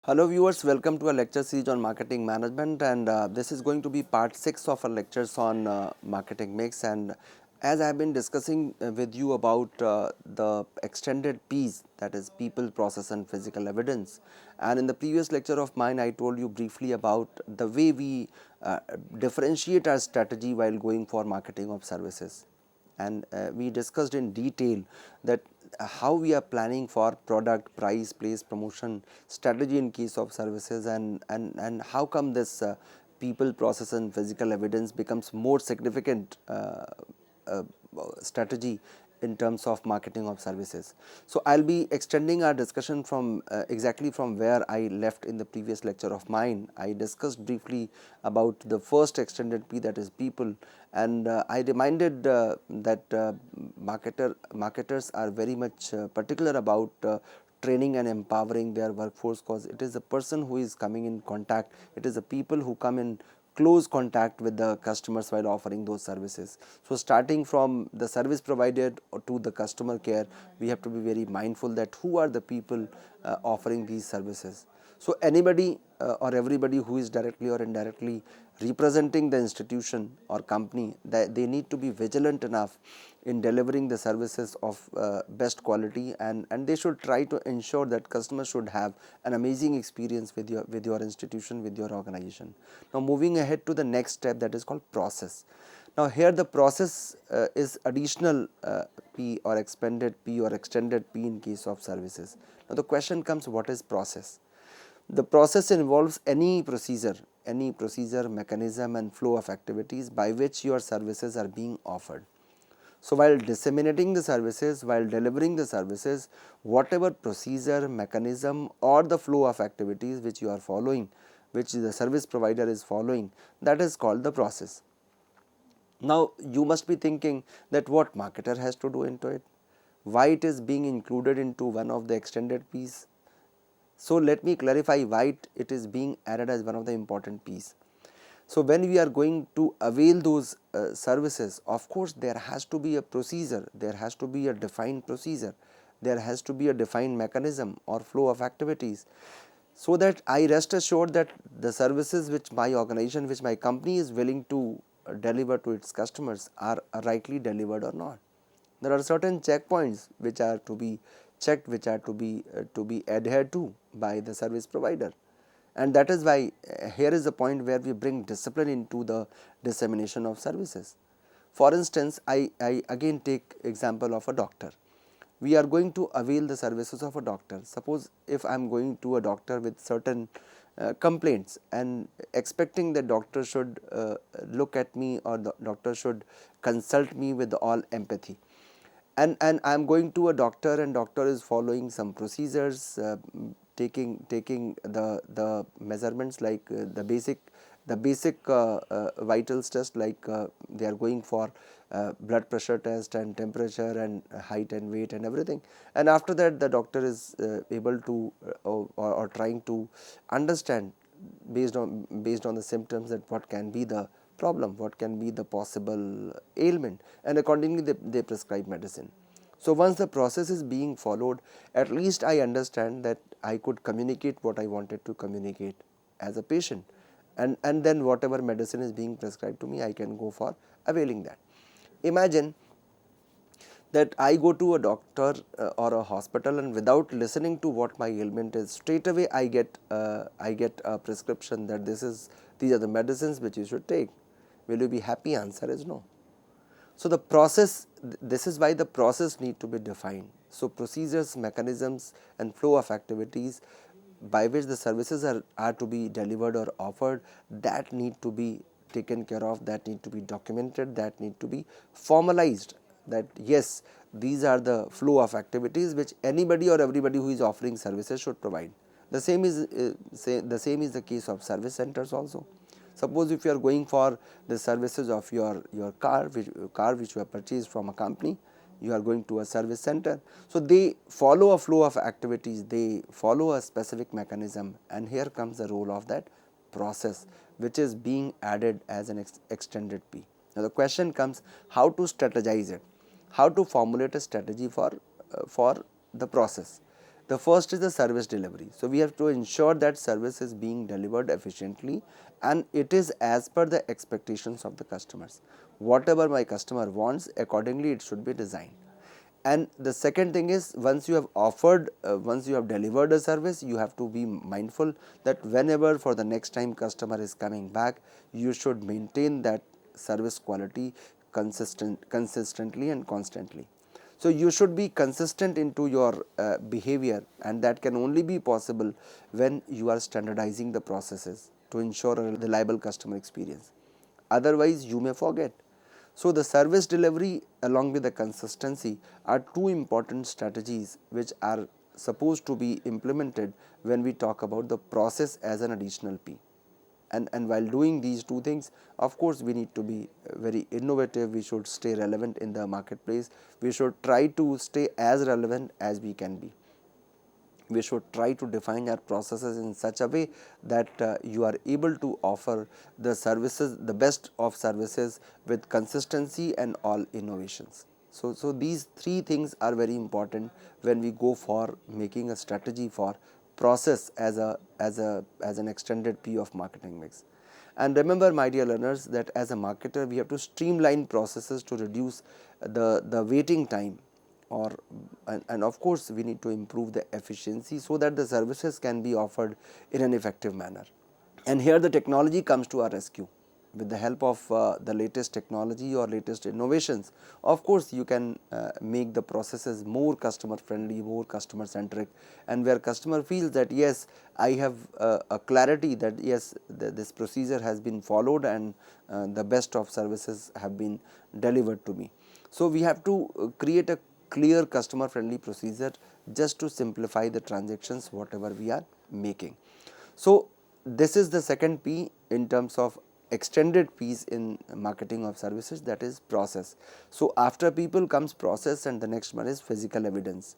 Hello viewers, welcome to a lecture series on marketing management, and this is going to be part 6 of our lectures on marketing mix. And as I have been discussing with you about the extended P's, that is people, process and physical evidence, and in the previous lecture of mine I told you briefly about the way we differentiate our strategy while going for marketing of services, and we discussed in detail that how we are planning for product, price, place, promotion strategy in case of services, and how come this people, process and physical evidence becomes more significant uh, strategy in terms of marketing of services. So I'll be extending our discussion from exactly from where I left in the previous lecture of mine. I discussed briefly about the first extended P, that is people, and I reminded that marketers are very much particular about training and empowering their workforce, because it is the person who is coming in contact, it is the people who come in close contact with the customers while offering those services. So starting from the service provided to the customer care, we have to be very mindful that who are the people offering these services. So anybody or everybody who is directly or indirectly representing the institution or company, they need to be vigilant enough in delivering the services of best quality, and they should try to ensure that customers should have an amazing experience with your institution, with your organization. Now moving ahead to the next step, that is called process. Now here the process is additional P or expanded P or extended P in case of services. Now the question comes, what is process? The process involves any procedure, mechanism and flow of activities by which your services are being offered. So while disseminating the services, while delivering the services, whatever procedure, mechanism or the flow of activities which you are following, which the service provider is following, that is called the process. Now you must be thinking that what marketer has to do into it, why it is being included into one of the extended P's. So let me clarify why it is being added as one of the important P's. So when we are going to avail those services, of course there has to be a procedure, there has to be a defined procedure, there has to be a defined mechanism or flow of activities, so that I rest assured that the services which my organization, which my company is willing to deliver to its customers are rightly delivered or not. There are certain checkpoints which are to be checked, which are to be adhered to by the service provider, and that is why here is the point where we bring discipline into the dissemination of services. For instance, I again take example of a doctor. We are going to avail the services of a doctor. Suppose if I am going to a doctor with certain complaints and expecting the doctor should look at me, or the doctor should consult me with all empathy, and I am going to a doctor and doctor is following some procedures, taking the measurements like the basic vitals test, like they are going for blood pressure test and temperature and height and weight and everything, and after that the doctor is able to or trying to understand based on the symptoms that what can be the problem, what can be the possible ailment, and accordingly they prescribe medicine. So once the process is being followed, at least I understand that I could communicate what I wanted to communicate as a patient, and then whatever medicine is being prescribed to me, I can go for availing that. Imagine that I go to a doctor or a hospital, and without listening to what my ailment is, straight away I get a prescription that these are the medicines which you should take. Will you be happy? Answer is no. So the process, this is why the process need to be defined. So procedures, mechanisms and flow of activities by which the services are to be delivered or offered, that need to be taken care of, that need to be documented, that need to be formalized, that yes, these are the flow of activities which anybody or everybody who is offering services should provide. The same is the case of service centers also. Suppose if you are going for the services of your car which you have purchased from a company, you are going to a service center. So they follow a flow of activities, they follow a specific mechanism, and here comes the role of that process which is being added as an extended P. Now the question comes, how to strategize it, how to formulate a strategy for the process. The first is the service delivery. So we have to ensure that service is being delivered efficiently and it is as per the expectations of the customers. Whatever my customer wants, accordingly it should be designed. And the second thing is, once you have offered, once you have delivered a service, you have to be mindful that whenever for the next time customer is coming back, you should maintain that service quality consistently and constantly. So you should be consistent into your behavior, and that can only be possible when you are standardizing the processes to ensure a reliable customer experience. Otherwise you may forget. So the service delivery along with the consistency are two important strategies which are supposed to be implemented when we talk about the process as an additional P. And while doing these two things, of course we need to be very innovative, we should stay relevant in the marketplace, we should try to stay as relevant as we can be. We should try to define our processes in such a way that you are able to offer the services, the best of services with consistency and all innovations. So these three things are very important when we go for making a strategy for process as an extended P of marketing mix. And remember, my dear learners, that as a marketer we have to streamline processes to reduce the waiting time, or and of course we need to improve the efficiency so that the services can be offered in an effective manner. And here the technology comes to our rescue. With the help of the latest technology or latest innovations, of course you can make the processes more customer friendly, more customer centric, and where customer feels that yes, I have a clarity that yes, this procedure has been followed and the best of services have been delivered to me. So we have to create a clear customer friendly procedure just to simplify the transactions whatever we are making. So this is the second P in terms of extended P's in marketing of services, that is process. So after people comes process, and the next one is physical evidence.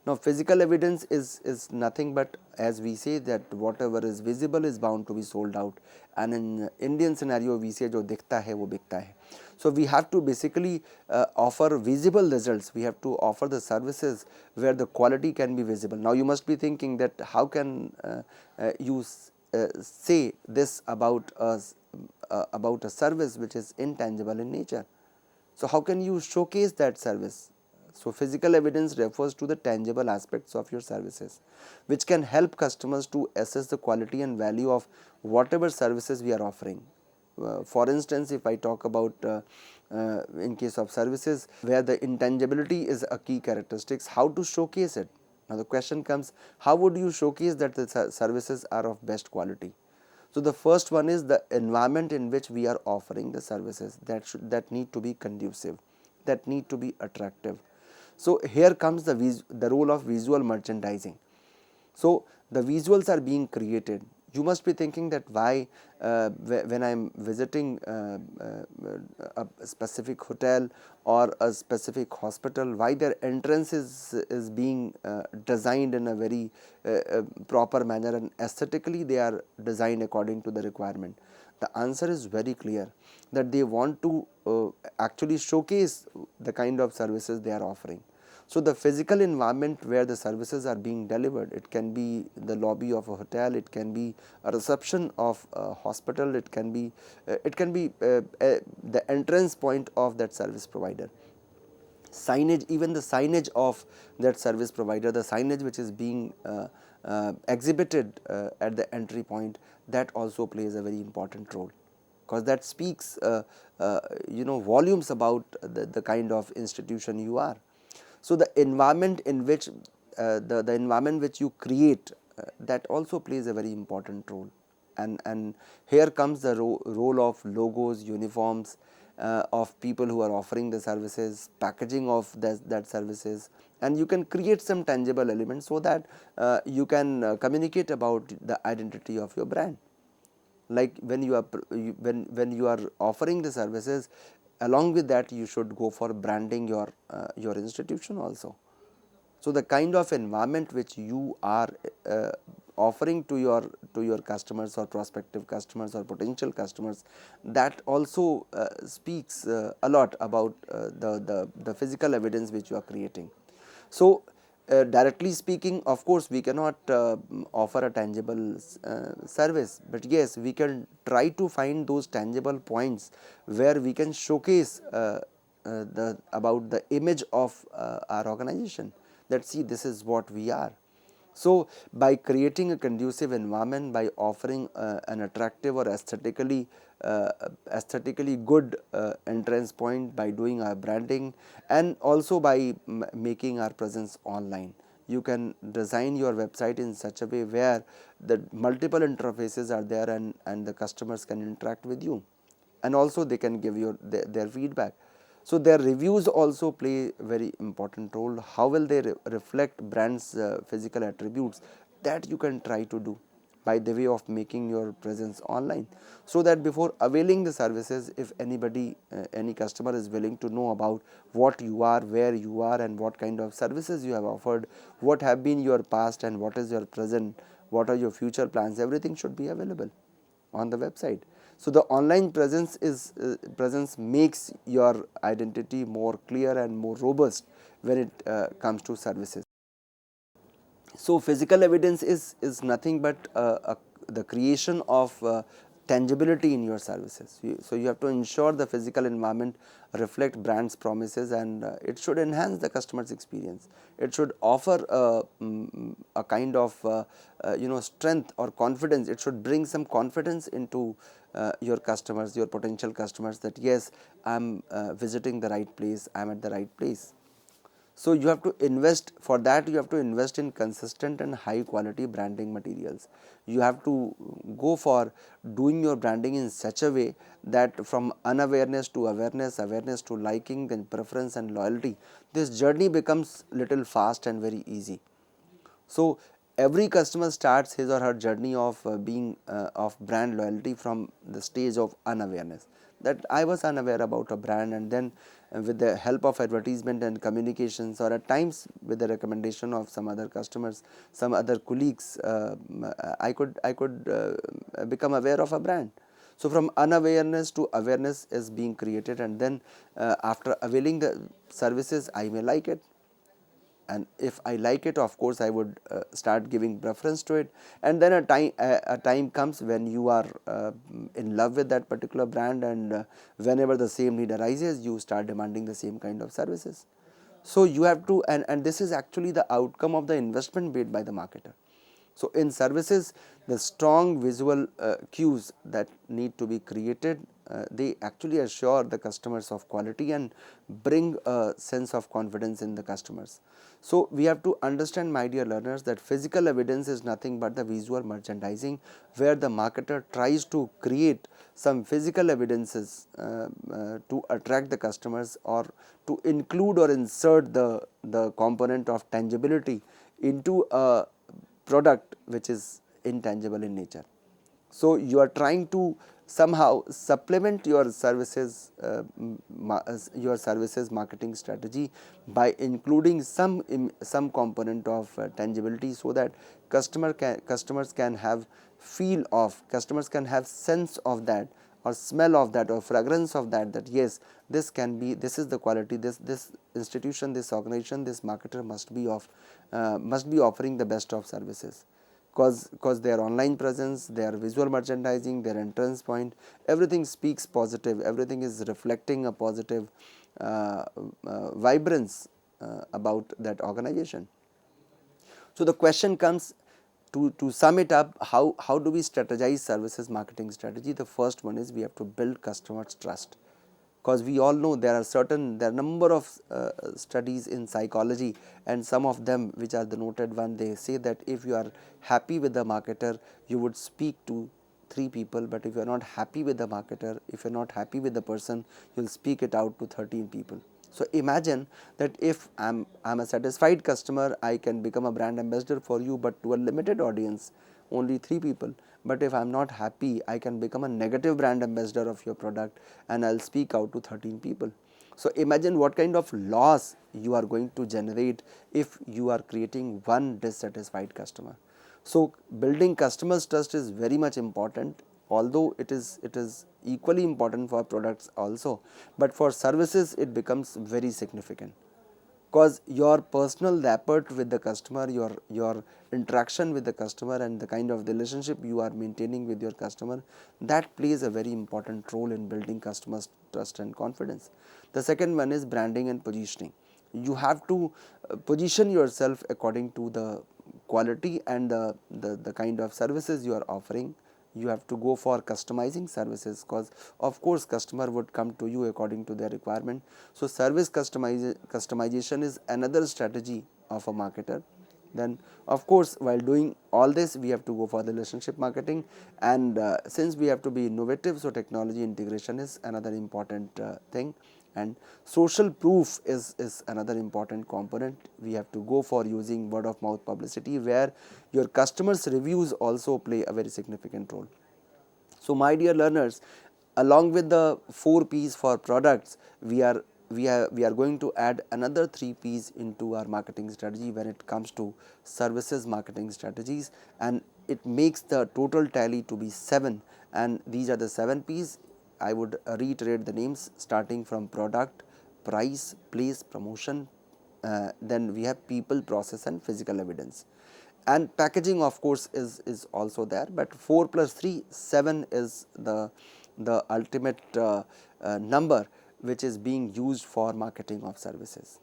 Now physical evidence is nothing but, as we say, that whatever is visible is bound to be sold out, and in Indian scenario we say jo dikhta hai wo bikta hai. So we have to basically offer visible results, we have to offer the services where the quality can be visible. Now you must be thinking that how can you say this about a service which is intangible in nature. So how can you showcase that service? So physical evidence refers to the tangible aspects of your services, which can help customers to assess the quality and value of whatever services we are offering. For instance, if I talk about in case of services where the intangibility is a key characteristics, how to showcase it? Now the question comes, how would you showcase that the services are of best quality? So the first one is the environment in which we are offering the services, that need to be conducive, that need to be attractive. So here comes the role of visual merchandising. So the visuals are being created. You must be thinking that why when I am visiting a specific hotel or a specific hospital, why their entrance is being designed in a very proper manner, and aesthetically they are designed according to the requirement. The answer is very clear, that they want to actually showcase the kind of services they are offering. So the physical environment where the services are being delivered, it can be the lobby of a hotel, it can be a reception of a hospital, it can be the entrance point of that service provider. Signage, even the signage of that service provider, the signage which is being exhibited at the entry point, that also plays a very important role, because that speaks volumes about the kind of institution you are. So the environment in which the environment which you create, that also plays a very important role. And here comes the role of logos, uniforms of people who are offering the services, packaging of that services, and you can create some tangible elements so that you can communicate about the identity of your brand. Like when you are offering the services, along with that you should go for branding your institution also. So the kind of environment which you are offering to your customers or prospective customers or potential customers, that also speaks a lot about the physical evidence which you are creating. So Directly speaking, of course, we cannot offer a tangible service, but yes, we can try to find those tangible points where we can showcase the about the image of our organization, that see, this is what we are. So, by creating a conducive environment, by offering an attractive or aesthetically good entrance point, by doing our branding, and also by making our presence online, you can design your website in such a way where the multiple interfaces are there, and the customers can interact with you, and also they can give you their feedback. So, their reviews also play very important role. How will they reflect brands physical attributes, that you can try to do by the way of making your presence online, so that before availing the services, if anybody any customer is willing to know about what you are, where you are, and what kind of services you have offered, what have been your past and what is your present, what are your future plans, everything should be available on the website. So, the online presence makes your identity more clear and more robust when it comes to services. So, physical evidence is nothing but the creation of tangibility in your services. So, you have to ensure the physical environment reflect brand's promises, and it should enhance the customer's experience. It should offer a kind of strength or confidence. It should bring some confidence into your customers, your potential customers, that yes, I am visiting the right place, I am at the right place. So, you have to invest, for that you have to invest in consistent and high quality branding materials. You have to go for doing your branding in such a way that from unawareness to awareness, awareness to liking, then preference and loyalty, this journey becomes little fast and very easy. So, every customer starts his or her journey of being of brand loyalty from the stage of unawareness, that I was unaware about a brand, and then with the help of advertisement and communications, or at times with the recommendation of some other customers, some other colleagues, I could become aware of a brand. So, from unawareness to awareness is being created, and then after availing the services, I may like it, and if I like it, of course, I would start giving preference to it, and then a time comes when you are in love with that particular brand, and whenever the same need arises, you start demanding the same kind of services. So, you have to, and this is actually the outcome of the investment made by the marketer. So, in services, the strong visual cues that need to be created, they actually assure the customers of quality and bring a sense of confidence in the customers. So, we have to understand, my dear learners, that physical evidence is nothing but the visual merchandising, where the marketer tries to create some physical evidences to attract the customers, or to include or insert the component of tangibility into a product which is intangible in nature. So, you are trying to somehow supplement your services marketing strategy by including some component of tangibility, so that customers can have feel of, customers can have sense of that, or smell of that, or fragrance of that, that yes, this can be, this is the quality, this institution, this organization, this marketer must be offering the best of services, because their online presence, their visual merchandising, their entrance point, everything speaks positive, everything is reflecting a positive vibrance about that organization. So, the question comes, to sum it up, how do we strategize services marketing strategy? The first one is, we have to build customers trust, because we all know there are number of studies in psychology, and some of them which are the noted one, they say that if you are happy with the marketer, you would speak to 3 people, but if you are not happy with the marketer, if you are not happy with the person, you will speak it out to 13 people. So, imagine that if I am a satisfied customer, I can become a brand ambassador for you, but to a limited audience, only 3 people. But if I am not happy, I can become a negative brand ambassador of your product, and I will speak out to 13 people. So, imagine what kind of loss you are going to generate if you are creating one dissatisfied customer. So, building customers trust is very much important, although it is equally important for products also, but for services it becomes very significant. Cause your personal rapport with the customer, your interaction with the customer, and the kind of relationship you are maintaining with your customer, that plays a very important role in building customers trust and confidence. The second one is branding and positioning. You have to position yourself according to the quality and the kind of services you are offering. You have to go for customizing services, because of course customer would come to you according to their requirement. So service customization is another strategy of a marketer. Then of course while doing all this, we have to go for the relationship marketing, and since we have to be innovative, so technology integration is another important thing, and social proof is another important component. We have to go for using word of mouth publicity, where your customers reviews also play a very significant role. So my dear learners, along with the 4 P's for products, we are going to add another 3 P's into our marketing strategy when it comes to services marketing strategies, and it makes the total tally to be 7, and these are the 7 P's. I would reiterate the names, starting from product, price, place, promotion, then we have people, process, and physical evidence. And packaging of course is also there, but 4 plus 3, 7 is the ultimate number which is being used for marketing of services.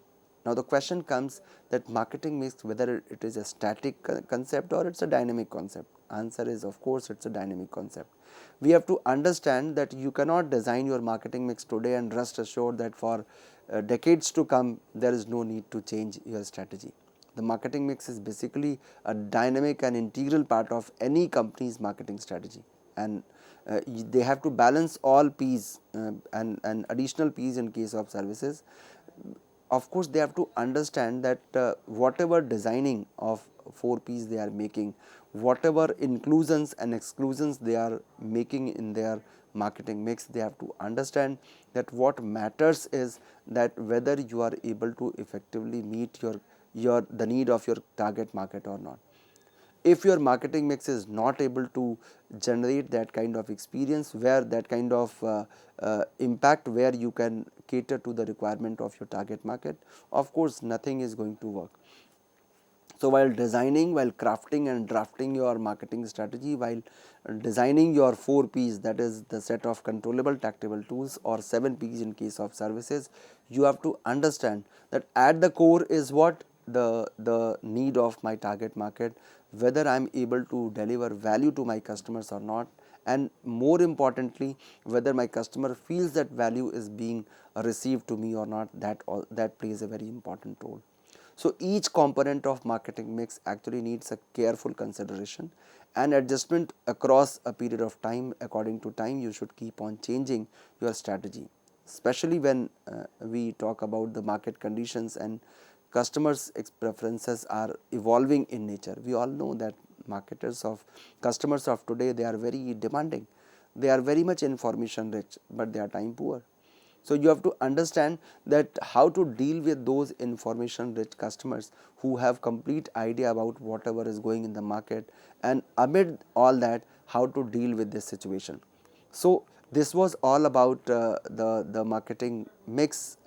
Now the question comes that marketing mix, whether it is a static concept or it's a dynamic concept. Answer is of course it's a dynamic concept. We have to understand that you cannot design your marketing mix today and rest assured that for decades to come there is no need to change your strategy. The marketing mix is basically a dynamic and integral part of any company's marketing strategy, and they have to balance all P's and additional P's in case of services. Of course they have to understand that whatever designing of 4 P's they are making, whatever inclusions and exclusions they are making in their marketing mix, they have to understand that what matters is that whether you are able to effectively meet the need of your target market or not. If your marketing mix is not able to generate that kind of experience, where that kind of impact, where you can cater to the requirement of your target market, of course nothing is going to work. So while designing, while crafting and drafting your marketing strategy, while designing your 4 P's, that is the set of controllable tactable tools, or 7 P's in case of services, you have to understand that at the core is what the need of my target market, whether I am able to deliver value to my customers or not, and more importantly whether my customer feels that value is being received to me or not. That plays a very important role. So each component of marketing mix actually needs a careful consideration and adjustment across a period of time. According to time, you should keep on changing your strategy, especially when we talk about the market conditions and customers' preferences are evolving in nature. We all know that customers of today, they are very demanding. They are very much information rich, but they are time poor. So you have to understand that how to deal with those information rich customers who have complete idea about whatever is going in the market, and amid all that, how to deal with this situation. So this was all about the marketing mix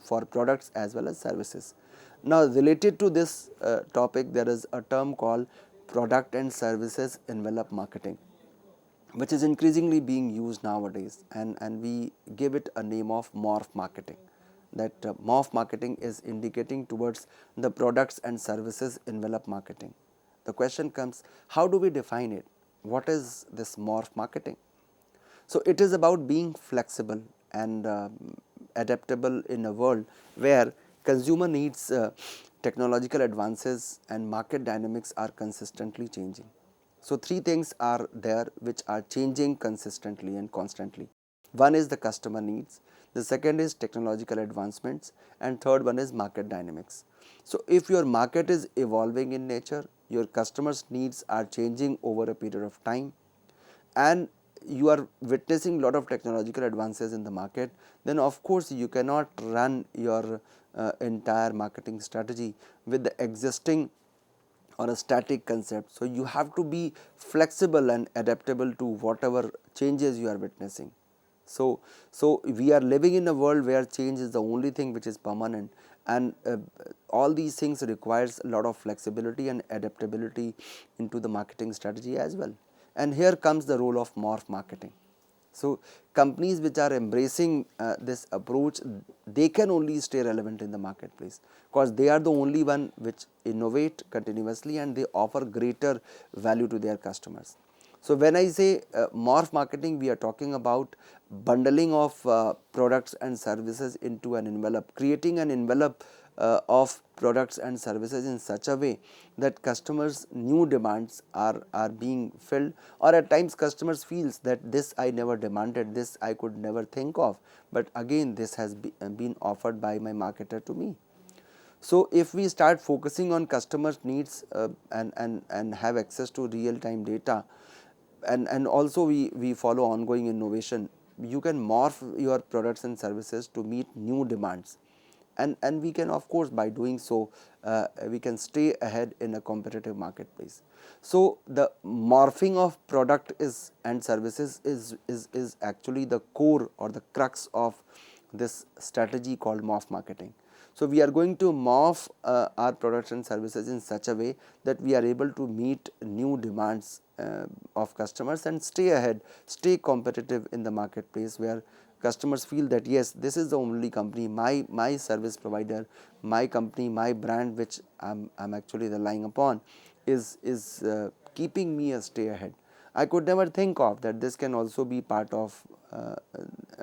for products as well as services. Now related to this topic, there is a term called product and services envelope marketing, which is increasingly being used nowadays, and we give it a name of morph marketing. That morph marketing is indicating towards the products and services envelope marketing. The question comes, how do we define it? What is this morph marketing? So it is about being flexible and adaptable in a world where consumer needs, technological advances and market dynamics are consistently changing. So three things are there which are changing consistently and constantly. One is the customer needs, the second is technological advancements, and third one is market dynamics. So if your market is evolving in nature, your customers needs are changing over a period of time, and you are witnessing a lot of technological advances in the market, then of course you cannot run your entire marketing strategy with the existing or a static concept. So you have to be flexible and adaptable to whatever changes you are witnessing. So we are living in a world where change is the only thing which is permanent, and all these things requires a lot of flexibility and adaptability into the marketing strategy as well. And here comes the role of morph marketing. So companies which are embracing this approach, they can only stay relevant in the marketplace, because they are the only one which innovate continuously and they offer greater value to their customers. So when I say morph marketing, we are talking about bundling of products and services into an envelope, creating an envelope of products and services in such a way that customers' new demands are being filled, or at times customers feels that this I never demanded, this I could never think of, but again this has been offered by my marketer to me. So if we start focusing on customers' needs and have access to real time data, and also we follow ongoing innovation, you can morph your products and services to meet new demands, and we can, of course, by doing so we can stay ahead in a competitive marketplace. So the morphing of product is and services is actually the core or the crux of this strategy called morph marketing. So we are going to morph our products and services in such a way that we are able to meet new demands of customers and stay ahead, stay competitive in the marketplace, where customers feel that yes, this is the only company, my service provider, my company, my brand which I'm actually relying upon is keeping me a stay ahead. I could never think of that this can also be part of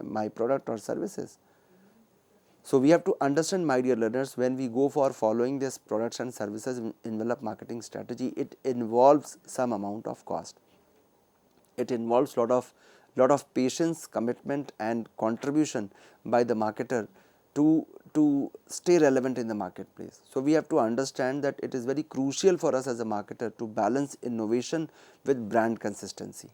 my product or services. So we have to understand, my dear learners, when we go for following this products and services envelope marketing strategy, it involves some amount of cost. It involves lot of patience, commitment and contribution by the marketer to stay relevant in the marketplace. So we have to understand that it is very crucial for us as a marketer to balance innovation with brand consistency,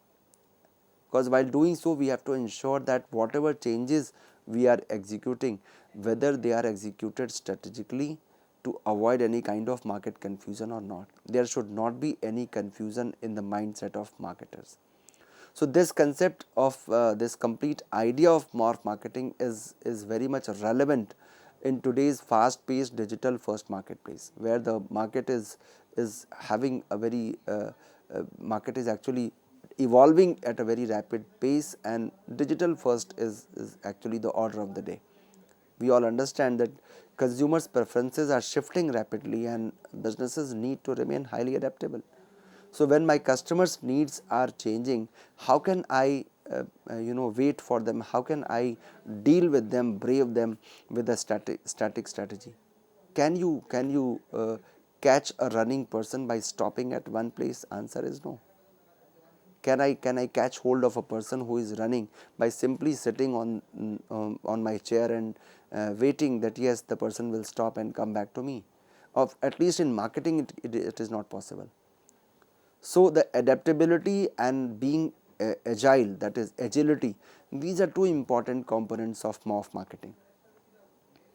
because while doing so we have to ensure that whatever changes we are executing, whether they are executed strategically to avoid any kind of market confusion or not. There should not be any confusion in the mindset of marketers. So this concept of this complete idea of morph marketing is very much relevant in today's fast paced digital first marketplace, where the market is having a very market is actually evolving at a very rapid pace, and digital first is actually the order of the day. We all understand that consumers' preferences are shifting rapidly and businesses need to remain highly adaptable. So when my customers' needs are changing, how can I wait for them? How can I deal with them, brave them with a static strategy? Can you catch a running person by stopping at one place? Answer is no. Can I catch hold of a person who is running by simply sitting on my chair and waiting that yes, the person will stop and come back to me? Of at least in marketing it is not possible. So the adaptability and being agile, that is agility, these are two important components of morph marketing.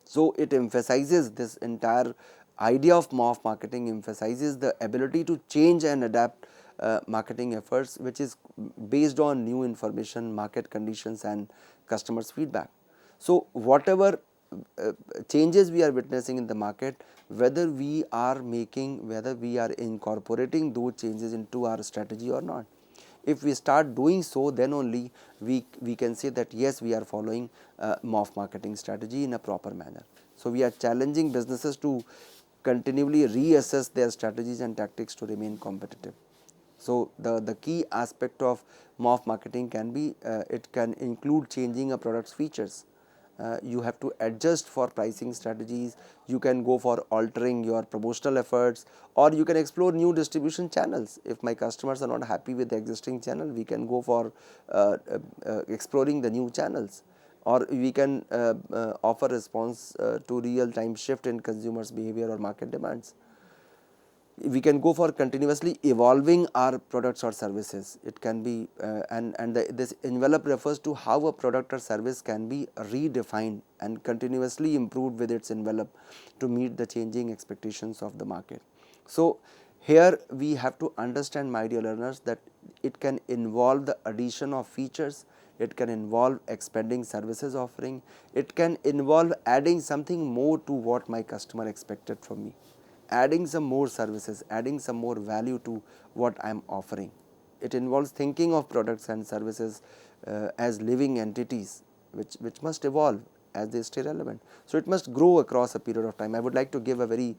So it emphasizes, this entire idea of morph marketing emphasizes the ability to change and adapt marketing efforts, which is based on new information, market conditions and customers' feedback. So whatever changes we are witnessing in the market, whether we are incorporating those changes into our strategy or not. If we start doing so, then only we can say that yes, we are following morph marketing strategy in a proper manner. So we are challenging businesses to continually reassess their strategies and tactics to remain competitive. So the key aspect of morph marketing can be it can include changing a product's features. You have to adjust for pricing strategies, you can go for altering your promotional efforts, or you can explore new distribution channels. If my customers are not happy with the existing channel, we can go for exploring the new channels, or we can offer response to real time shift in consumers behavior or market demands. We can go for continuously evolving our products or services. It can be this envelope refers to how a product or service can be redefined and continuously improved with its envelope to meet the changing expectations of the market. So here we have to understand, my dear learners, that it can involve the addition of features, it can involve expanding services offering, it can involve adding something more to what my customer expected from me, adding some more services, adding some more value to what I am offering. It involves thinking of products and services as living entities which must evolve as they stay relevant. So, it must grow across a period of time. I would like to give a very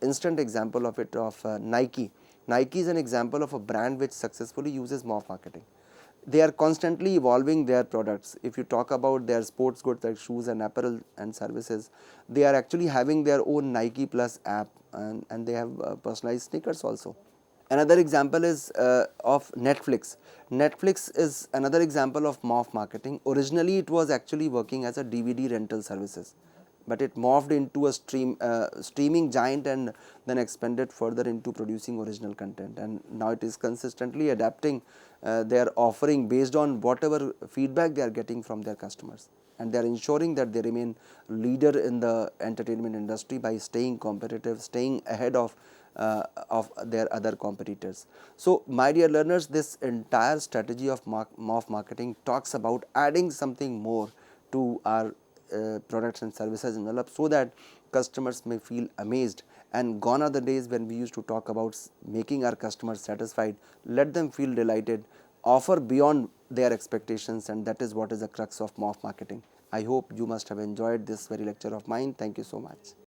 instant example of it, of Nike. Nike is an example of a brand which successfully uses morph marketing. They are constantly evolving their products. If you talk about their sports goods like shoes and apparel and services, they are actually having their own Nike Plus app, and they have personalized sneakers also. Another example is of Netflix. Netflix is another example of morph marketing. Originally, it was actually working as a DVD rental services, but it morphed into a streaming giant, and then expanded further into producing original content. And now it is consistently adapting their offering based on whatever feedback they are getting from their customers, and they are ensuring that they remain leader in the entertainment industry by staying competitive, staying ahead of their other competitors. So, my dear learners, this entire strategy of morph marketing talks about adding something more to our products and services envelope, so that customers may feel amazed. And gone are the days when we used to talk about making our customers satisfied. Let them feel delighted, offer beyond their expectations, and that is what is the crux of morph marketing. I hope you must have enjoyed this very lecture of mine. Thank you so much.